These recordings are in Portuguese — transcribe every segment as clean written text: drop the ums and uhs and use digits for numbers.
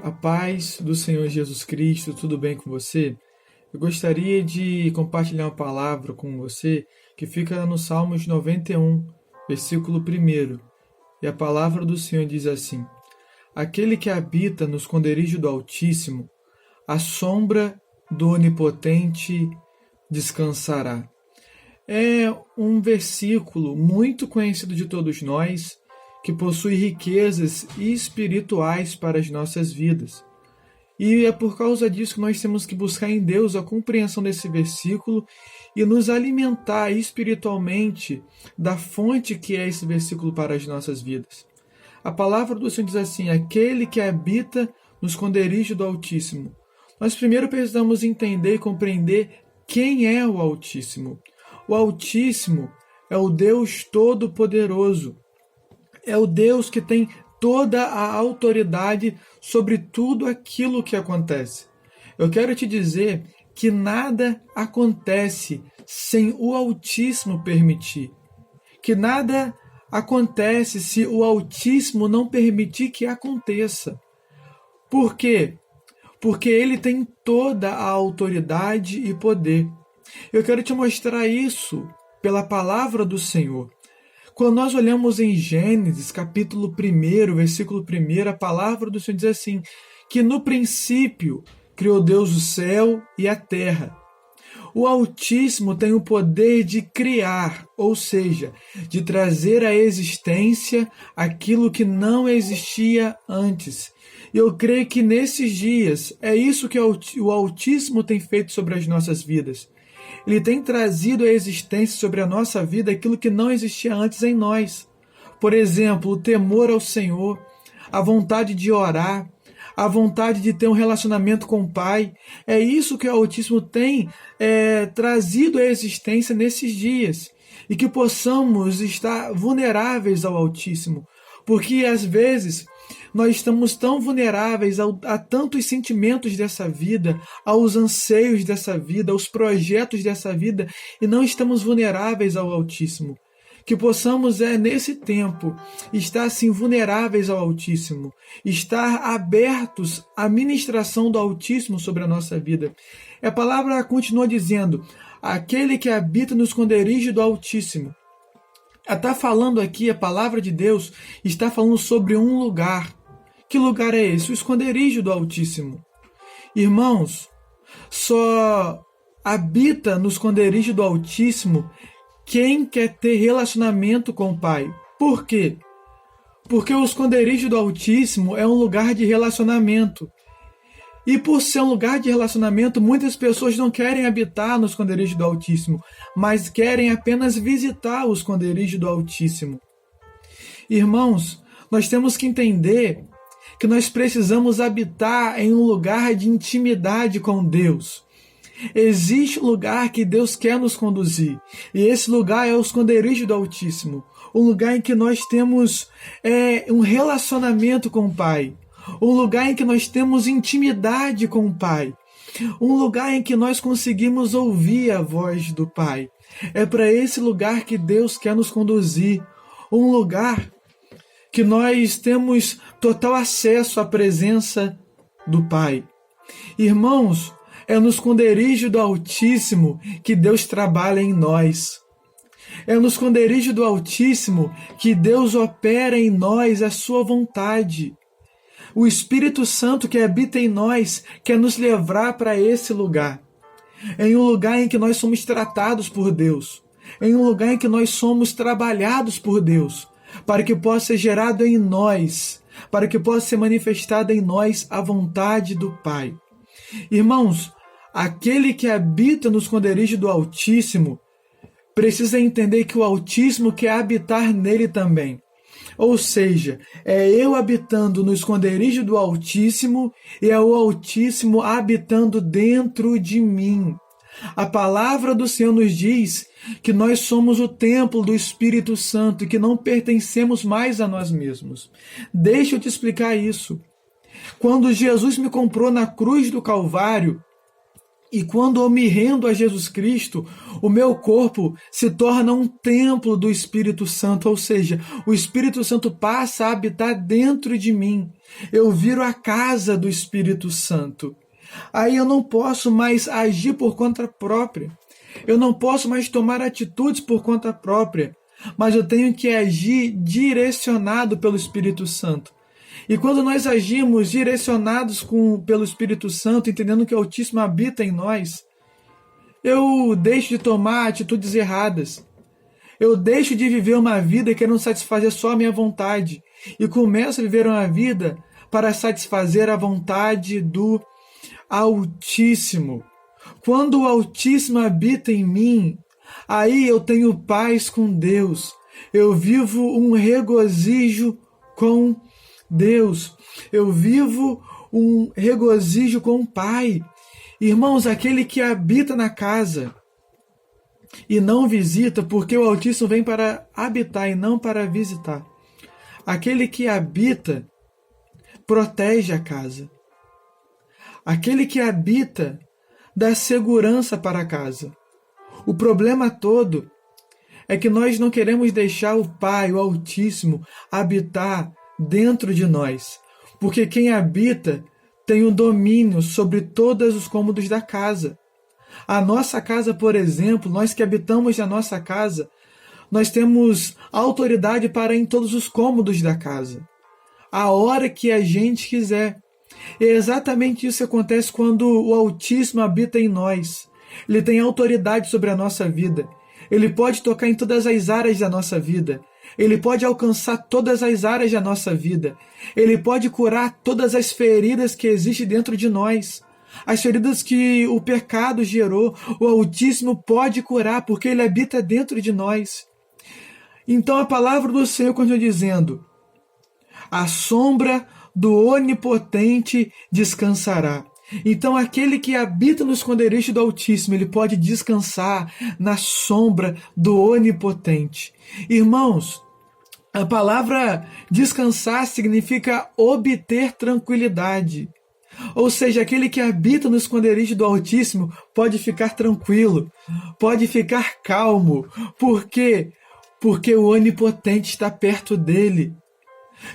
A paz do Senhor Jesus Cristo, tudo bem com você? Eu gostaria de compartilhar uma palavra com você que fica no Salmos 91, versículo 1. E a palavra do Senhor diz assim: Aquele que habita no esconderijo do Altíssimo, à sombra do Onipotente descansará. É um versículo muito conhecido de todos nós, que possui riquezas espirituais para as nossas vidas. E é por causa disso que nós temos que buscar em Deus a compreensão desse versículo e nos alimentar espiritualmente da fonte que é esse versículo para as nossas vidas. A palavra do Senhor diz assim: aquele que habita no esconderijo do Altíssimo. Nós primeiro precisamos entender e compreender quem é o Altíssimo. O Altíssimo é o Deus Todo-Poderoso. É o Deus que tem toda a autoridade sobre tudo aquilo que acontece. Eu quero te dizer que nada acontece sem o Altíssimo permitir. Que nada acontece se o Altíssimo não permitir que aconteça. Por quê? Porque Ele tem toda a autoridade e poder. Eu quero te mostrar isso pela palavra do Senhor. Quando nós olhamos em Gênesis, capítulo 1, versículo 1, a palavra do Senhor diz assim, que no princípio criou Deus o céu e a terra. O Altíssimo tem o poder de criar, ou seja, de trazer à existência aquilo que não existia antes. E eu creio que nesses dias é isso que o Altíssimo tem feito sobre as nossas vidas. Ele tem trazido à existência sobre a nossa vida aquilo que não existia antes em nós. Por exemplo, o temor ao Senhor, a vontade de orar, a vontade de ter um relacionamento com o Pai. É isso que o Altíssimo tem trazido à existência nesses dias. E que possamos estar vulneráveis ao Altíssimo. Porque às vezes nós estamos tão vulneráveis a tantos sentimentos dessa vida, aos anseios dessa vida, aos projetos dessa vida, e não estamos vulneráveis ao Altíssimo. Que possamos, nesse tempo, estar assim vulneráveis ao Altíssimo, estar abertos à ministração do Altíssimo sobre a nossa vida. A palavra continua dizendo, aquele que habita no esconderijo do Altíssimo. Está falando aqui, a palavra de Deus está falando sobre um lugar. Que lugar é esse? O esconderijo do Altíssimo. Irmãos, só habita no esconderijo do Altíssimo quem quer ter relacionamento com o Pai. Por quê? Porque o esconderijo do Altíssimo é um lugar de relacionamento. E por ser um lugar de relacionamento, muitas pessoas não querem habitar no esconderijo do Altíssimo, mas querem apenas visitar o esconderijo do Altíssimo. Irmãos, nós temos que entender que nós precisamos habitar em um lugar de intimidade com Deus. Existe um lugar que Deus quer nos conduzir, e esse lugar é o esconderijo do Altíssimo, um lugar em que nós temos um relacionamento com o Pai, um lugar em que nós temos intimidade com o Pai, um lugar em que nós conseguimos ouvir a voz do Pai. É para esse lugar que Deus quer nos conduzir, um lugar que nós temos total acesso à presença do Pai. Irmãos, é no esconderijo do Altíssimo que Deus trabalha em nós. É no esconderijo do Altíssimo que Deus opera em nós a sua vontade. O Espírito Santo que habita em nós quer nos levar para esse lugar. Em um lugar em que nós somos tratados por Deus. Em um lugar em que nós somos trabalhados por Deus. Para que possa ser gerado em nós, para que possa ser manifestada em nós a vontade do Pai. Irmãos, aquele que habita no esconderijo do Altíssimo precisa entender que o Altíssimo quer habitar nele também. Ou seja, é eu habitando no esconderijo do Altíssimo e é o Altíssimo habitando dentro de mim. A palavra do Senhor nos diz que nós somos o templo do Espírito Santo e que não pertencemos mais a nós mesmos. Deixa eu te explicar isso. Quando Jesus me comprou na cruz do Calvário, E quando eu me rendo a Jesus Cristo, o meu corpo se torna um templo do Espírito Santo, ou seja, o Espírito Santo passa a habitar dentro de mim. Eu viro a casa do Espírito Santo. Aí eu não posso mais agir por conta própria. Eu não posso mais tomar atitudes por conta própria, mas eu tenho que agir direcionado pelo Espírito Santo. E quando nós agimos direcionados pelo Espírito Santo, entendendo que o Altíssimo habita em nós, eu deixo de tomar atitudes erradas. Eu deixo de viver uma vida querendo satisfazer só a minha vontade e começo a viver uma vida para satisfazer a vontade do Altíssimo. Quando o Altíssimo habita em mim, aí eu tenho paz com Deus. Eu vivo um regozijo com Deus. Eu vivo um regozijo com o Pai. Irmãos, aquele que habita na casa e não visita, porque o Altíssimo vem para habitar e não para visitar. Aquele que habita protege a casa. Aquele que habita dá segurança para a casa. O problema todo é que nós não queremos deixar o Pai, o Altíssimo, habitar dentro de nós, porque quem habita tem o domínio sobre todos os cômodos da casa. A nossa casa, por exemplo, nós que habitamos na nossa casa, nós temos autoridade para ir em todos os cômodos da casa, a hora que a gente quiser. E é exatamente isso que acontece quando o Altíssimo habita em nós. Ele tem autoridade sobre a nossa vida. Ele pode tocar em todas as áreas da nossa vida. Ele pode alcançar todas as áreas da nossa vida. Ele pode curar todas as feridas que existem dentro de nós. As feridas que o pecado gerou, o Altíssimo pode curar, porque Ele habita dentro de nós. Então a palavra do Senhor continua dizendo: a sombra do Onipotente descansará. Então aquele que habita no esconderijo do Altíssimo, ele pode descansar na sombra do Onipotente. Irmãos, a palavra descansar significa obter tranquilidade. Ou seja, aquele que habita no esconderijo do Altíssimo pode ficar tranquilo, pode ficar calmo. Por quê? Porque o Onipotente está perto dele.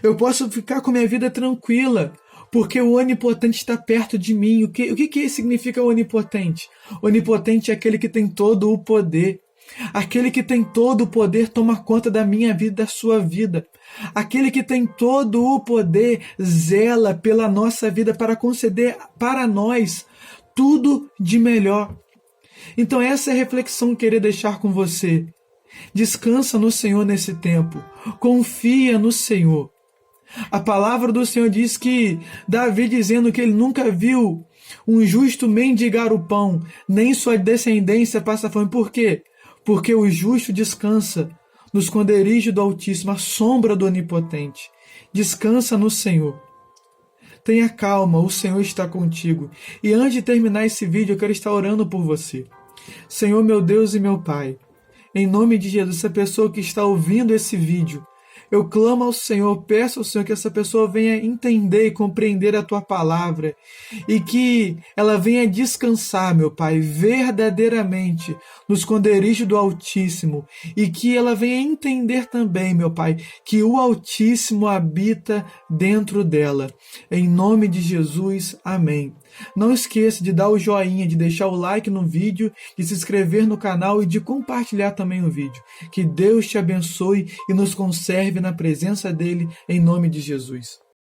Eu posso ficar com minha vida tranquila, porque o Onipotente está perto de mim. O que significa onipotente? Onipotente é aquele que tem todo o poder. Aquele que tem todo o poder toma conta da minha vida e da sua vida. Aquele que tem todo o poder zela pela nossa vida para conceder para nós tudo de melhor. Então essa é a reflexão que eu queria deixar com você. Descansa no Senhor nesse tempo. Confia no Senhor. A palavra do Senhor diz que Davi, dizendo que ele nunca viu um justo mendigar o pão, nem sua descendência passa fome. Por quê? Porque o justo descansa no esconderijo do Altíssimo, à sombra do Onipotente. Descansa no Senhor. Tenha calma, o Senhor está contigo. E antes de terminar esse vídeo, eu quero estar orando por você. Senhor, meu Deus e meu Pai, em nome de Jesus, essa pessoa que está ouvindo esse vídeo, eu clamo ao Senhor, peço ao Senhor que essa pessoa venha entender e compreender a Tua palavra e que ela venha descansar, meu Pai, verdadeiramente no esconderijo do Altíssimo e que ela venha entender também, meu Pai, que o Altíssimo habita dentro dela. Em nome de Jesus, amém. Não esqueça de dar o joinha, de deixar o like no vídeo, de se inscrever no canal e de compartilhar também o vídeo. Que Deus te abençoe e nos conserve na presença dele, em nome de Jesus.